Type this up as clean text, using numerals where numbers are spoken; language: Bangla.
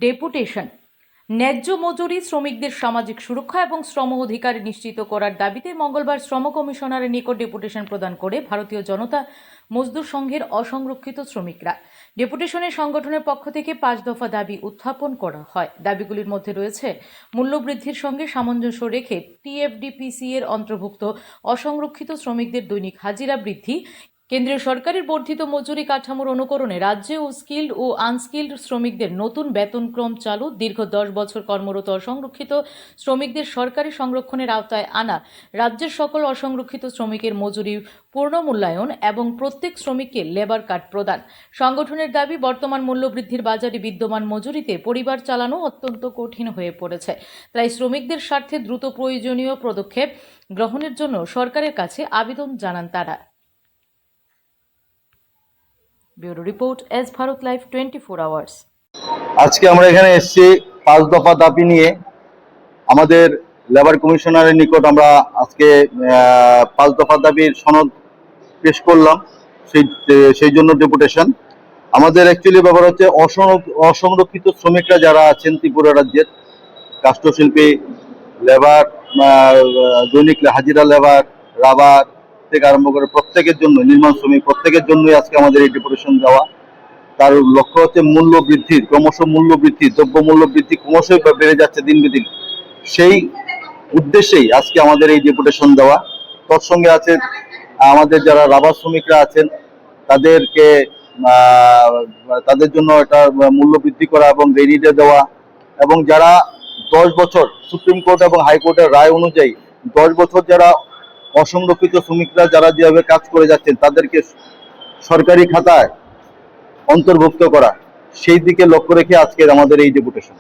ডেপুটেশন। ন্যায্য মজুরি, শ্রমিকদের সামাজিক সুরক্ষা এবং শ্রম অধিকার নিশ্চিত করার দাবিতে মঙ্গলবার শ্রম কমিশনারের নিকট ডেপুটেশন প্রদান করে ভারতীয় জনতা মজদুর সংঘের অসংরক্ষিত শ্রমিকরা। ডেপুটেশনের সংগঠনের পক্ষ থেকে 5 দফা দাবি উত্থাপন করা হয়। দাবিগুলির মধ্যে রয়েছে মূল্যবৃদ্ধির সঙ্গে সামঞ্জস্য রেখে টিএফডিপিসি এর অন্তর্ভুক্ত অসংরক্ষিত শ্রমিকদের দৈনিক হাজিরা বৃদ্ধি, কেন্দ্রীয় সরকারের বর্ধিত মজুরি কাঠামোর অনুকরণে রাজ্যে ও স্কিল্ড ও আনস্কিল্ড শ্রমিকদের নতুন বেতনক্রম চালু, দীর্ঘ 10 বছর কর্মরত অসংরক্ষিত শ্রমিকদের সরকারি সংরক্ষণের আওতায় আনা, রাজ্যের সকল অসংরক্ষিত শ্রমিকের মজুরি পূর্ণ মূল্যায়ন এবং প্রত্যেক শ্রমিককে লেবার কার্ড প্রদান। সংগঠনের দাবি, বর্তমান মূল্যবৃদ্ধির বাজারে বিদ্যমান মজুরিতে পরিবার চালানো অত্যন্ত কঠিন হয়ে পড়েছে। তাই শ্রমিকদের স্বার্থে দ্রুত প্রয়োজনীয় পদক্ষেপ গ্রহণের জন্য সরকারের কাছে আবেদন জানান তারা। Bureau report, S Bharat live 24 hours. আজকে আমরা এখানে এসেছি 5 দফা দাবি নিয়ে। আমাদের লেবার কমিশনারের নিকট আমরা আজকে 5 দফা দাবির সনদ পেশ করলাম। সেই জন্য ডেপুটেশন। আমাদের অ্যাকচুয়ালি ব্যাপার হচ্ছে অসংরক্ষিত শ্রমিকরা যারা আছেন ত্রিপুরা রাজ্যের, কাষ্ঠশিল্পী, লেবার, দৈনিক হাজিরা লেবার, রাবার থেকে আরম্ভ করে প্রত্যেকের জন্য, নির্মাণ শ্রমিক প্রত্যেকের জন্যই আজকে আমাদের এই ডেপুটেশন দেওয়া। তার লক্ষ্য হচ্ছে মূল্য বৃদ্ধি, ক্রমশ মূল্য বৃদ্ধি, দ্রব্য মূল্য বৃদ্ধি ক্রমশই বেড়ে যাচ্ছে দিন বেদিন। সেই উদ্দেশ্যেই আজকে আমাদের এই ডেপুটেশন দেওয়া। তৎসঙ্গে আছে আমাদের যারা রাবার শ্রমিকরা আছেন তাদেরকে তাদের জন্য এটা মূল্য বৃদ্ধি করা এবং রেডিটে দেওয়া, এবং যারা 10 বছর সুপ্রিম কোর্ট এবং হাইকোর্টের রায় অনুযায়ী 10 বছর যারা অসংরক্ষিত শ্রমিকরা যারা যেভাবে কাজ করে যাচ্ছেন তাদেরকে সরকারি খাতায় অন্তর্ভুক্ত করা, সেই দিকে লক্ষ্য রেখে আজকের আমাদের এই ডেপুটেশন।